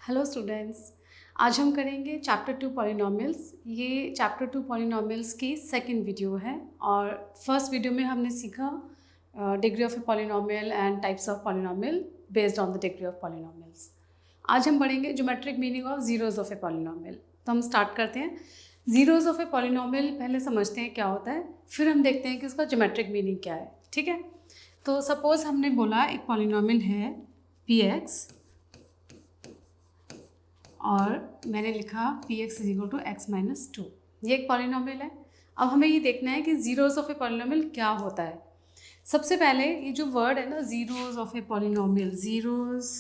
Hello students, आज हम करेंगे चैप्टर 2 पॉलिनॉमियल्स। ये चैप्टर 2 पॉलिनॉमियल्स की सेकंड वीडियो है और फर्स्ट वीडियो में हमने सीखा degree of A polynomial and types of polynomial based on the degree of polynomials. आज हम पढ़ेंगे geometric meaning of zeros of A polynomial. तो हम स्टार्ट करते हैं। जीरोज़ ऑफ ए पॉलिनॉमियल पहले समझते हैं क्या होता है, फिर हम देखते हैं कि उसका ज्योमेट्रिक मीनिंग क्या है। ठीक है, तो सपोज़ हमने बोला एक पॉलिनॉमियल है पी एक्स और मैंने लिखा p x is equal to x minus two. ये एक पॉलिनॉमियल है। अब हमें ये देखना है कि जीरोज़ ऑफ ए पॉलिनॉमियल क्या होता है। सबसे पहले ये जो वर्ड है ना, zeros of A polynomial, zeros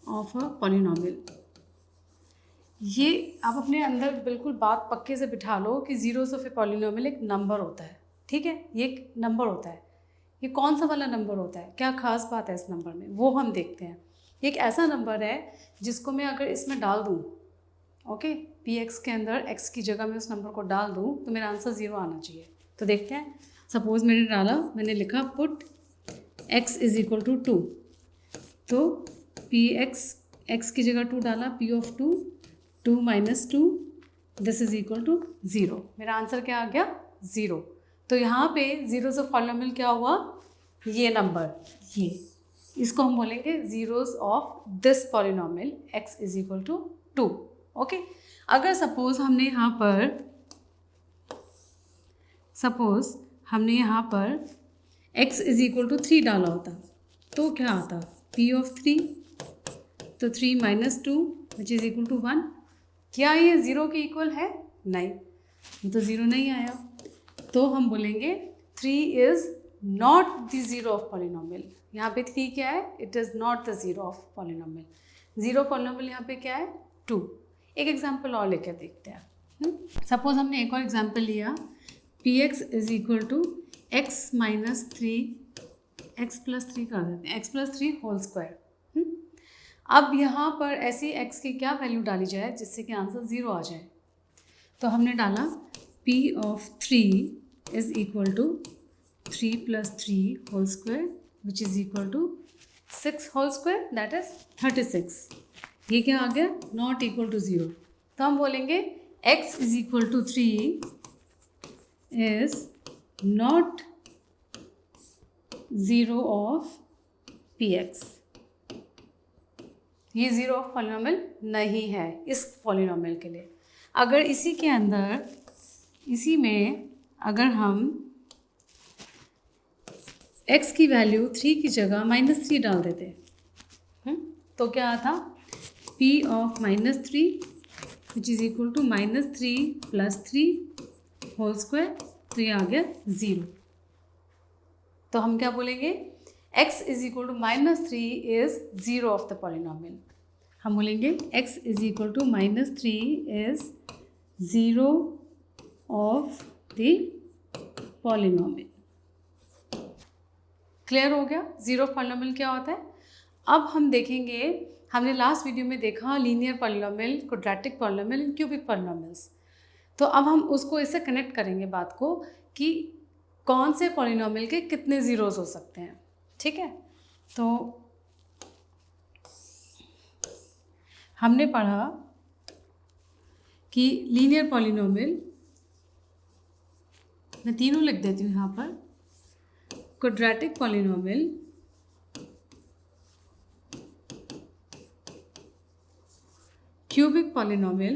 of a polynomial, ये आप अपने अंदर बिल्कुल बात पक्के से बिठा लो कि जीरोज़ ऑफ ए पॉलिनॉमियल एक नंबर होता है। ठीक है, ये एक नंबर होता है। ये कौन सा वाला नंबर होता है, क्या खास बात है इस नंबर में, वो हम देखते हैं। एक ऐसा नंबर है जिसको मैं अगर इसमें डाल दूँ, ओके, पी एक्स के अंदर एक्स की जगह मैं उस नंबर को डाल दूँ तो मेरा आंसर ज़ीरो आना चाहिए। तो देखते हैं। सपोज़ मैंने डाला, मैंने लिखा put x is equal to two, तो पी एक्स की जगह टू डाला, p of two, two minus two, this is equal to zero. मेरा आंसर क्या आ गया? ज़ीरो। तो यहाँ पे जीरोज़ ऑफ पॉलिनॉमियल क्या हुआ? ये नंबर, ये, इसको हम बोलेंगे zeros of this polynomial x is equal to two. Okay, अगर सपोज़ हमने यहाँ पर x is equal to three डाला होता तो क्या आता? p ऑफ थ्री, तो three minus two which is equal to one. क्या ये ज़ीरो के इक्वल है? नहीं, ये तो ज़ीरो नहीं आया। तो हम बोलेंगे three is not the zero of polynomial. यहाँ पे थ्री क्या है? It is not the zero of polynomial. Zero polynomial यहाँ पे क्या है? टू। एक एग्जांपल और लेकर देखते हैं। सपोज़ हमने एक और एग्जांपल लिया, p x is equal to x minus three, x plus three कर देते हैं, x plus three whole square. अब यहाँ पर ऐसी एक्स की क्या वैल्यू डाली जाए जिससे कि आंसर ज़ीरो आ जाए? तो हमने डाला p of three is equal to three plus three whole square which is equal to six whole square, that is 36। ये क्या आ गया? Not equal to zero. तो हम बोलेंगे x is equal to three is not zero of p x. ये zero of polynomial नहीं है इस पॉलिनॉमियल के लिए। अगर इसी के अंदर, इसी में अगर हम x की वैल्यू थ्री की जगह माइनस थ्री डाल देते तो क्या आता? p of minus three which is equal to minus three plus three whole square, तो ये आ गया ज़ीरो। तो हम क्या बोलेंगे? x is equal to minus three is zero of the polynomial. हम बोलेंगे x is equal to minus three is zero of the polynomial. Clear हो गया ज़ीरो ऑफ पॉलिनॉमियल क्या होता है? अब हम देखेंगे, हमने लास्ट वीडियो में देखा linear polynomial, quadratic polynomial and cubic polynomials. तो अब हम उसको इससे कनेक्ट करेंगे बात को कि कौन से पॉलिनॉमियल के कितने ज़ीरोज़ हो सकते हैं। ठीक है, तो हमने पढ़ा कि लीनियर पॉलिनॉमियल, मैं तीनों लिख देती हूँ यहाँ पर, quadratic polynomial, cubic polynomial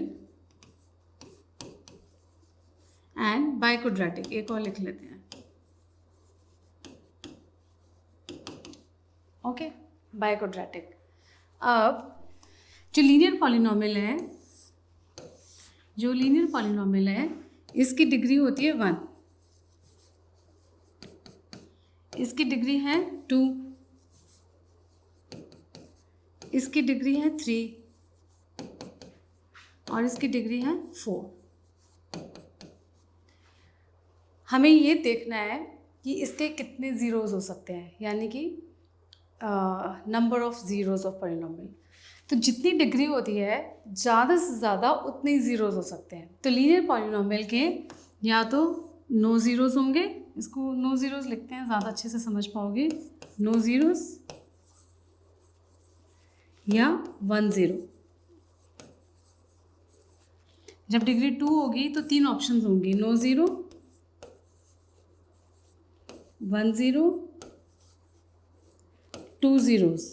and biquadratic. एक और लिख लेते हैं, ओके, बाइक्वाड्रेटिक। अब जो लीनियर पॉलिनॉमियल है, इसकी डिग्री होती है वन, इसकी डिग्री है टू, इसकी डिग्री है थ्री और इसकी डिग्री है फोर। हमें ये देखना है कि इसके कितने ज़ीरोज़ हो सकते हैं, यानी कि number of zeros of polynomial. तो जितनी डिग्री होती है ज़्यादा से ज़्यादा उतने ही ज़ीरोज़ हो सकते हैं। तो लीनियर पॉलिनॉमियल के या तो नो ज़ीरोज़ होंगे, इसको नो ज़ीरोज़ लिखते हैं, ज़्यादा अच्छे से समझ पाओगे, नो ज़ीरोज़, या 1 0। जब डिग्री 2 होगी तो 3 ऑप्शंस होंगी, नो ज़ीरो, 1 0, 2 ज़ीरोज़।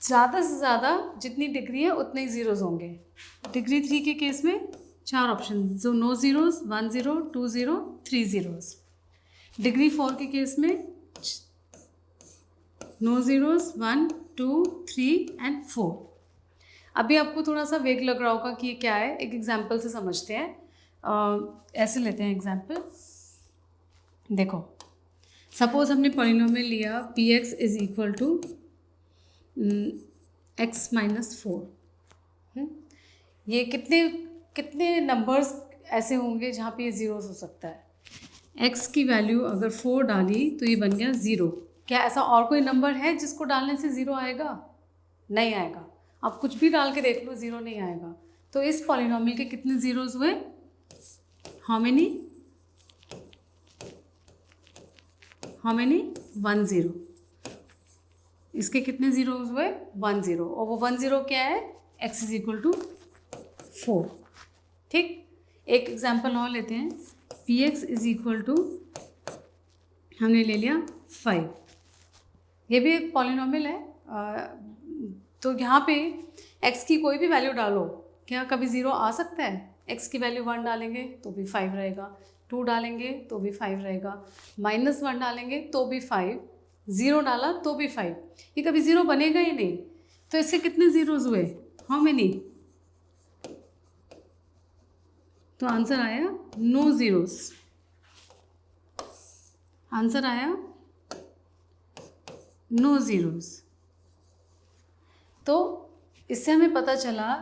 ज़्यादा से ज़्यादा जितनी डिग्री है उतने ही ज़ीरोज़ होंगे। डिग्री 3 के केस में 4 ऑप्शन, जो नो ज़ीरोज़, 1 0, 2 0, 3 ज़ीरोज़। डिग्री 4 के केस में नो ज़ीरोज़, 1 2 3 एंड 4। अभी आपको थोड़ा सा वेग लग रहा होगा कि ये क्या है, एक एग्जाम्पल से समझते हैं। ऐसे लेते हैं एग्जाम्पल, देखो सपोज हमने पॉलिनोमियल लिया p x is equal to x minus 4। ये कितने नंबर्स ऐसे होंगे जहाँ पे ये ज़ीरोस हो सकता है। एक्स की वैल्यू अगर 4 डाली तो ये बन गया 0। क्या ऐसा और कोई नंबर है जिसको डालने से 0 आएगा? नहीं आएगा। आप कुछ भी डाल के देख लो, 0 नहीं आएगा। तो इस पॉलिनोमियल के कितने ज़ीरोज़ हुए? How many? 1 0। इसके कितने ज़ीरोज़ हुए? 1 0। और वो 1 0 क्या है? x is equal to 4। ठीक, एक एग्जाम्पल और लेते हैं। P x is equal to, हमने ले लिया 5। ये भी एक पॉलिनोमियल है। तो यहाँ पे x की कोई भी वैल्यू डालो, क्या कभी 0 आ सकता है? x की वैल्यू 1 डालेंगे तो भी 5 रहेगा, 2 डालेंगे तो भी 5 रहेगा, -1 डालेंगे तो भी 5, 0 डाला तो भी 5। ये कभी 0 बनेगा ही नहीं। तो इसके कितने ज़ीरोज़ हुए? How many? तो आंसर आया नो ज़ीरोज़। आंसर आया नो ज़ीरोज़। तो इससे हमें पता चला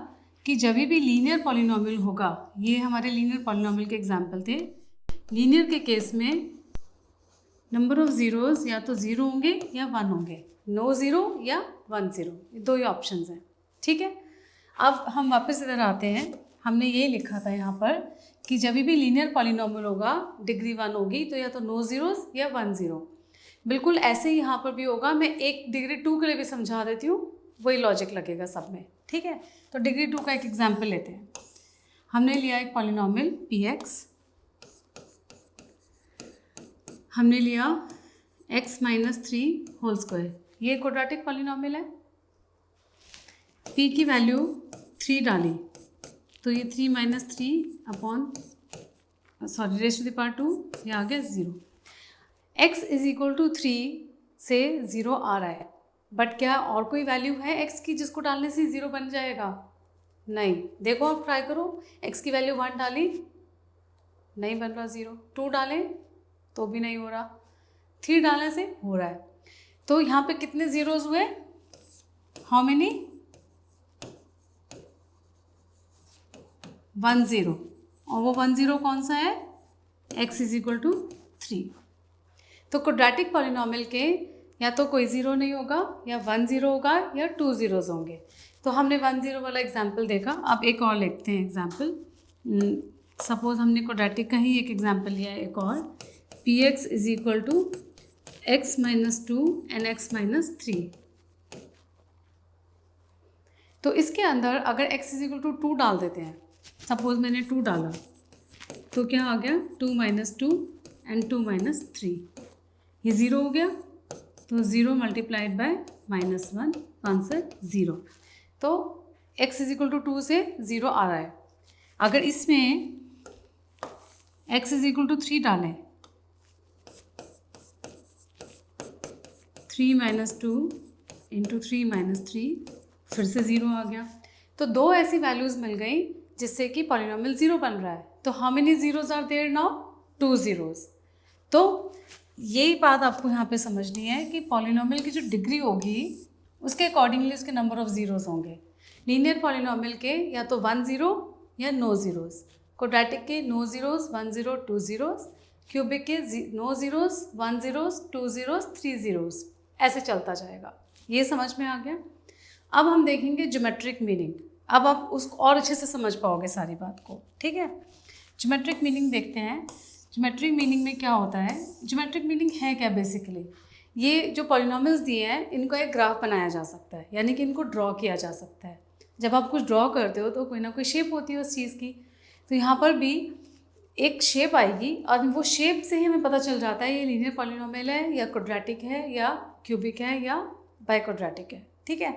कि जब भी लीनियर पॉलिनोमियल होगा, ये हमारे लीनियर पॉलिनोमियल के एग्जाम्पल थे। लीनियर के केस में नंबर ऑफ ज़ीरोज़ या तो 0 होंगे या 1 होंगे, नो ज़ीरो या 1 0, ये दो ही ऑप्शंस हैं। ठीक है, अब हम वापस इधर आते हैं। हमने ये लिखा था यहाँ पर कि जब भी लीनियर पॉलिनोमियल होगा, डिग्री 1 होगी तो या तो नो ज़ीरोज़ या 1 0। बिल्कुल ऐसे ही यहाँ पर भी होगा। मैं एक डिग्री 2 के लिए भी समझा देती हूँ, वही लॉजिक लगेगा सब में। ठीक है, तो डिग्री 2 का एक एग्जाम्पल लेते हैं। हमने लिया एक पॉलिनोमियल पी एक्स, हमने लिया x माइनस 3 होल स्क्वायर। ये क्वाड्रेटिक पॉलिनोमियल है। p की वैल्यू 3 डाली तो ये 3 minus 3 upon raise to the power 2, ये आ गया 0। x इज इक्वल टू 3 से 0 आ रहा है, बट क्या और कोई वैल्यू है x की जिसको डालने से 0 बन जाएगा? नहीं। देखो आप ट्राई करो, x की वैल्यू 1 डाली, नहीं बन रहा 0, 2 डालें तो भी नहीं हो रहा, 3 डालने से हो रहा है। तो यहाँ पे कितने ज़ीरोज़ हुए? How many? 1 0। और वो 1 0 कौन सा है? x is equal to 3। तो क्वाड्रेटिक पॉलिनोमियल के या तो कोई 0 नहीं होगा, या 1 0 होगा, या 2 ज़ीरोज़ होंगे। तो हमने 1 0 वाला एग्जाम्पल देखा। अब एक और लिखते हैं एग्जाम्पल। सपोज हमने क्वाड्रेटिक का ही एक एग्जाम्पल लिया है, एक और। P x is equal to x minus 2 and x minus 3। तो इसके अंदर अगर x इज इक्वल टू 2 डाल देते हैं, सपोज मैंने 2 डाला तो क्या आ गया? 2 माइनस 2 एंड 2 माइनस 3, ये 0 हो गया। तो 0 मल्टीप्लाइड बाय -1, आंसर 0। तो x इज इक्वल टू 2 से 0 आ रहा है। अगर इसमें x इज इक्वल टू 3 डालें, 3 माइनस 2 इंटू 3 माइनस 3, फिर से 0 आ गया। तो दो ऐसी वैल्यूज़ मिल गई जिससे कि पॉलिनोमियल 0 बन रहा है। तो how many zeros are there now? 2 zeros. तो यही बात आपको यहाँ पे समझनी है कि पॉलिनोमियल की जो डिग्री होगी उसके अकॉर्डिंगली उसके नंबर ऑफ ज़ीरोज़ होंगे। लीनियर पॉलिनोमियल के या तो 1 0 या नो ज़ीरोज़, क्वाड्रेटिक के नो ज़ीरोज़, 1 0 2 ज़ीरोज़, क्यूबिक के no zeros, 1 zeros, 2 zeros, 3 zeros, ऐसे चलता जाएगा। ये समझ में आ गया। अब हम देखेंगे ज्योमेट्रिक मीनिंग। अब आप उसको और अच्छे से समझ पाओगे सारी बात को। ठीक है, ज्योमेट्रिक मीनिंग देखते हैं। ज्योमेट्रिक मीनिंग में क्या होता है? ज्योमेट्रिक मीनिंग है क्या बेसिकली? ये जो पॉलिनॉमियल्स दिए हैं इनको एक ग्राफ बनाया जा सकता है, यानी कि इनको ड्रॉ किया जा सकता है। जब आप कुछ ड्रॉ करते हो तो कोई ना कोई शेप होती है उस चीज़ की, तो यहाँ पर भी एक शेप आएगी और वो शेप से ही हमें पता चल जाता है ये लीनियर पॉलिनॉमियल है या क्वाड्रेटिक है या क्यूबिक है या बाइक्वाड्रेटिक है। ठीक है,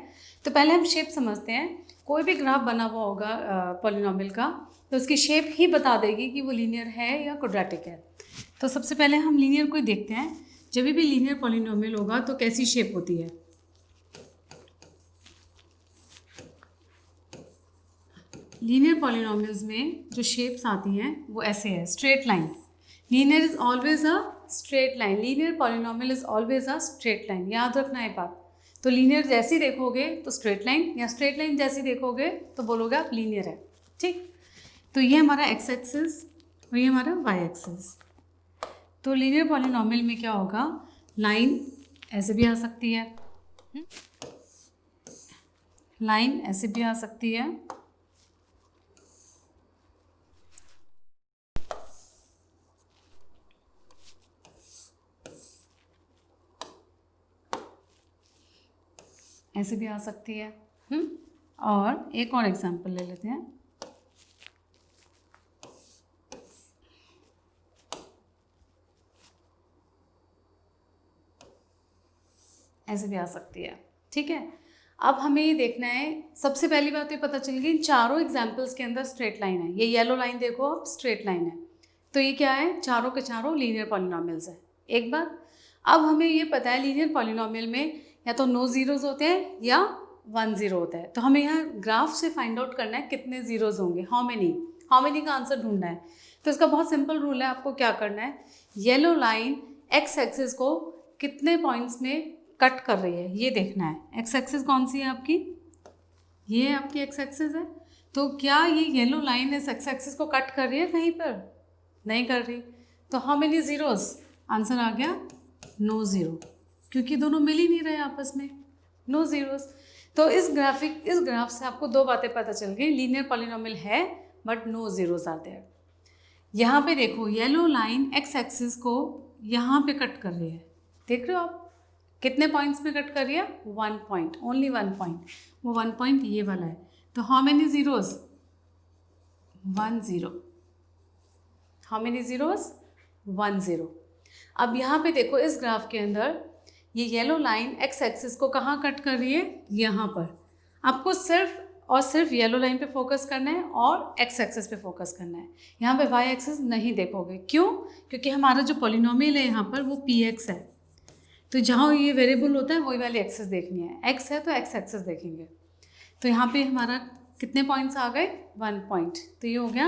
तो पहले हम शेप समझते हैं। कोई भी ग्राफ बना हुआ होगा पॉलिनॉमियल का तो उसकी शेप ही बता देगी कि वो लीनियर है या क्वाड्रेटिक है। तो सबसे पहले हम लीनियर को ही देखते हैं। जब भी लीनियर पॉलिनॉमियल होगा तो कैसी शेप होती है? लीनियर पॉलिनॉमियल्स में जो शेप्स आती हैं वो ऐसे है, straight line. Linear is always a straight line, linear polynomial is always a straight line, याद रखना ये बात। तो लीनियर जैसी देखोगे तो स्ट्रेट लाइन, या स्ट्रेट लाइन जैसी देखोगे तो बोलोगे आप लीनियर है। ठीक, तो ये हमारा एक्स एक्सिस और ये हमारा वाई एक्सिस। तो लीनियर पॉलिनॉमियल में क्या होगा, लाइन ऐसे भी आ सकती है, लाइन ऐसे भी आ सकती है, ऐसे भी आ सकती है। और एक और एग्जांपल ले लेते हैं। ऐसे भी आ सकती है। ठीक है, अब हमें ये देखना है, सबसे पहली बात ये पता चल गई चारों एग्जाम्पल्स के अंदर स्ट्रेट लाइन है। ये येलो लाइन देखो अब स्ट्रेट लाइन है, तो ये क्या है, चारों के चारों लीनियर पॉलिनॉमियल्स है। एक बात, अब हमें ये पता है लीनियर पॉलिनॉमियल में या तो नो ज़ीरोज़ होते हैं या 1 ज़ीरो होता है। तो हमें यहाँ ग्राफ से फाइंड आउट करना है कितने ज़ीरोज़ होंगे, हाउ मेनी का आंसर ढूंढना है। तो इसका बहुत सिंपल रूल है, आपको क्या करना है, येलो लाइन एक्स एक्सिस को कितने पॉइंट्स में कट कर रही है ये देखना है। एक्स एक्सिस कौन सी है आपकी, ये आपकी एक्स एक्सिस है। तो क्या ये येलो लाइन इस एक्स एक्सिस को कट कर रही है कहीं पर? नहीं कर रही। तो हाउ मेनी ज़ीरोज़, आंसर आ गया नो ज़ीरो, क्योंकि दोनों मिल ही नहीं रहे आपस में, नो ज़ीरोज़। तो इस ग्राफ से आपको दो बातें पता चल गई, लीनियर पॉलिनॉमियल है but no zeros are there. यहाँ पे देखो येलो लाइन एक्स एक्सिस को यहाँ पे कट कर रही है, देख रहे हो आप कितने पॉइंट्स में कट कर रही है, 1 पॉइंट, ओनली 1 पॉइंट। वो 1 पॉइंट ये वाला है। तो how many zeros, 1 zero. How many zeros, 1 zero. अब यहाँ पे देखो इस ग्राफ के अंदर ये येलो लाइन एक्स एक्सिस को कहाँ कट कर रही है, यहाँ पर। आपको सिर्फ और सिर्फ येलो लाइन पे फोकस करना है और एक्स एक्सिस पे फोकस करना है। यहाँ पे वाई एक्सिस नहीं देखोगे, क्यों? क्योंकि हमारा जो पॉलिनॉमियल है यहाँ पर वो पी एक्स है, तो जहाँ ये वेरिएबल होता है वही वाली एक्सिस देखनी है। एक्स है तो एक्स एक्सिस देखेंगे। तो यहाँ पे हमारा कितने पॉइंट्स आ गए, 1 पॉइंट। तो ये हो गया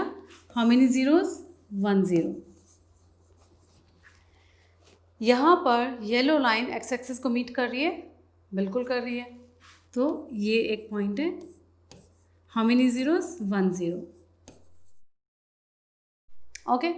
हाउ मेनी ज़ीरोज़, 1 ज़ीरो। यहाँ पर येलो लाइन एक्स एक्सिस को मीट कर रही है, बिल्कुल कर रही है। तो ये एक पॉइंट है, how many zeros, 1 zero. Okay,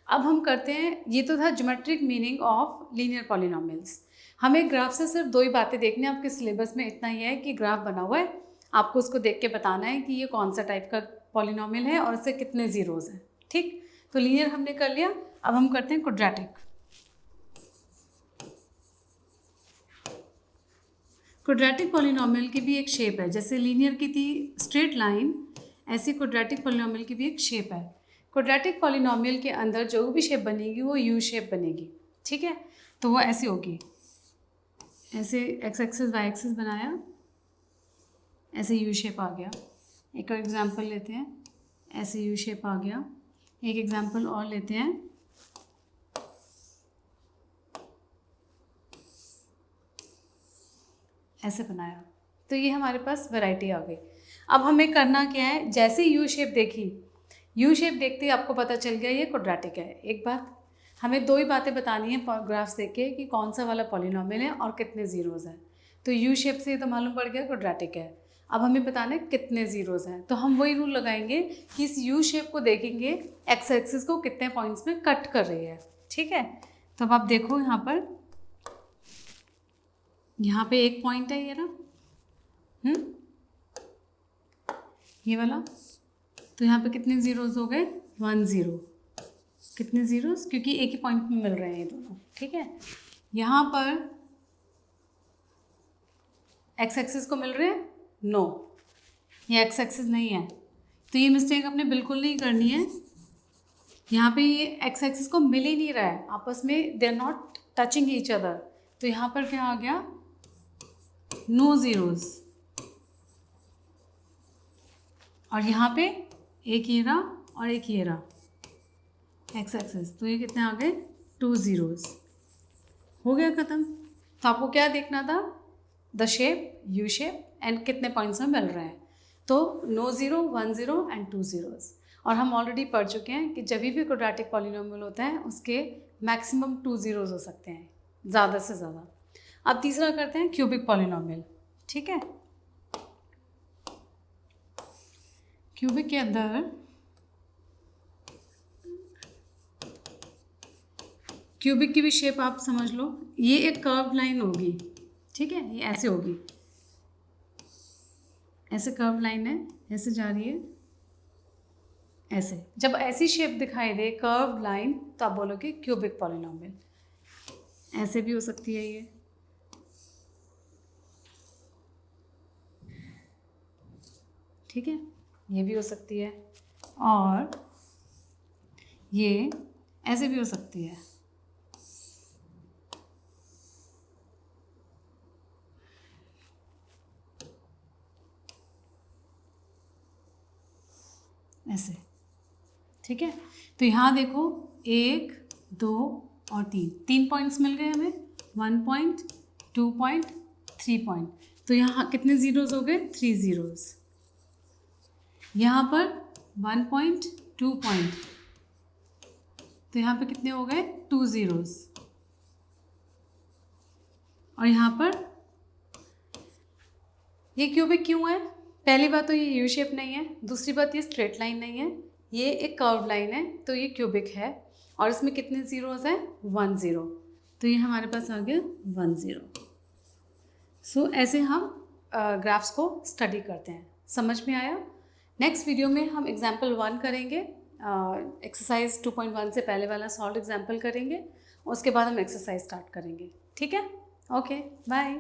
अब हम करते हैं, ये तो था geometric meaning of linear polynomials. हमें ग्राफ से सिर्फ दो ही बातें देखनी है, आपके सिलेबस में इतना ही है कि ग्राफ बना हुआ है, आपको उसको देख के बताना है कि ये कौन सा टाइप का पॉलिनॉमियल है और इससे कितने ज़ीरोज़ हैं। ठीक, तो लीनियर हमने कर लिया, अब हम करते हैं क्वाड्रेटिक। क्वाड्रेटिक पॉलिनॉमियल की भी एक शेप है, जैसे लीनियर की थी स्ट्रेट लाइन, ऐसी क्वाड्रेटिक पॉलिनॉमियल की भी एक शेप है। क्वाड्रेटिक पॉलिनॉमियल के अंदर जो भी शेप बनेगी वो यू शेप बनेगी। ठीक है, तो वो ऐसी होगी, ऐसे एक्स एक्सिस वाई एक्सिस बनाया, ऐसे यू शेप आ गया। एक और एग्जांपल लेते हैं, ऐसे यू शेप आ गया। एक एग्जांपल और लेते हैं, ऐसे बनाया। तो ये हमारे पास वैरायटी आ गई। अब हमें करना क्या है, जैसे यू शेप देखी, यू शेप देखते ही आपको पता चल गया ये क्वाड्रेटिक है। एक बात, हमें दो ही बातें बतानी है ग्राफ्स देख के कि कौन सा वाला पॉलिनॉमियल है और कितने ज़ीरोज़ हैं। तो यू शेप से तो मालूम पड़ गया क्वाड्रेटिक है। अब हमें बताना है कितने ज़ीरोज़ हैं, तो हम वही रूल लगाएंगे कि इस यू शेप को देखेंगे एक्स एक्सिस को कितने पॉइंट्स में कट कर रही है। ठीक है, तो अब आप देखो यहाँ पे एक पॉइंट है ये ना, ये वाला। तो यहाँ पे कितने ज़ीरोज़ हो गए, 1 ज़ीरो। कितने ज़ीरोज़, क्योंकि एक ही पॉइंट में मिल रहे हैं ये दोनों। ठीक है, यहाँ पर एक्स एक्सिस को मिल रहे हैं? नो, ये एक्स एक्सिस नहीं है। तो ये मिस्टेक अपने बिल्कुल नहीं करनी है। यहाँ पे ये एक्स एक्सिस को मिल ही नहीं रहा है, आपस में they are not touching each other. तो यहाँ पर क्या आ गया? No zeros. और यहाँ पे एक ये रहा और एक ये रहा एक्स एक्सिस, तो ये कितने आ गए? 2 ज़ीरोज़। हो गया ख़त्म। तो आपको क्या देखना था? The shape, U shape, and कितने पॉइंट्स में मिल रहे हैं। तो no zero, 1 zero and 2 zeros. और हम ऑलरेडी पढ़ चुके हैं कि जब भी क्वाड्रेटिक पॉलिनोमियल होता है उसके मैक्सिमम 2 ज़ीरोज़ हो सकते हैं, ज़्यादा से ज़्यादा। अब तीसरा करते हैं क्यूबिक पॉलिनोमियल। ठीक है, क्यूबिक के अंदर क्यूबिक की भी शेप आप समझ लो, ये एक कर्व लाइन होगी। ठीक है, ये ऐसे होगी, ऐसे कर्व लाइन है, ऐसे जा रही है, ऐसे। जब ऐसी शेप दिखाई दे कर्व लाइन तो आप बोलोगे क्यूबिक पॉलिनोमियल। ऐसे भी हो सकती है ये, ठीक है, ये भी हो सकती है, और ये ऐसे भी हो सकती है। ऐसे, ठीक है। तो यहाँ देखो 1, 2 और 3 पॉइंट्स मिल गए हमें, 1 पॉइंट, 2 पॉइंट, 3 पॉइंट। तो यहाँ कितने ज़ीरोज़ हो गए? 3 ज़ीरोज़। यहाँ पर 1 पॉइंट, 2 पॉइंट, तो यहाँ पे कितने हो गए? 2 ज़ीरोज़। और यहाँ पर ये क्यूबिक क्यों है? पहली बात तो ये यू शेप नहीं है, दूसरी बात ये स्ट्रेट लाइन नहीं है, ये एक कर्व लाइन है, तो ये क्यूबिक है। और इसमें कितने ज़ीरोज़ हैं? 1 ज़ीरो। तो ये हमारे पास आ गया 1 ज़ीरो। सो ऐसे हम ग्राफ्स को स्टडी करते हैं। समझ में आया? नेक्स्ट वीडियो में हम एग्जाम्पल 1 करेंगे, एक्सरसाइज 2.1 से पहले वाला सॉल्व एग्जाम्पल करेंगे, उसके बाद हम एक्सरसाइज स्टार्ट करेंगे। ठीक है, ओके, बाय।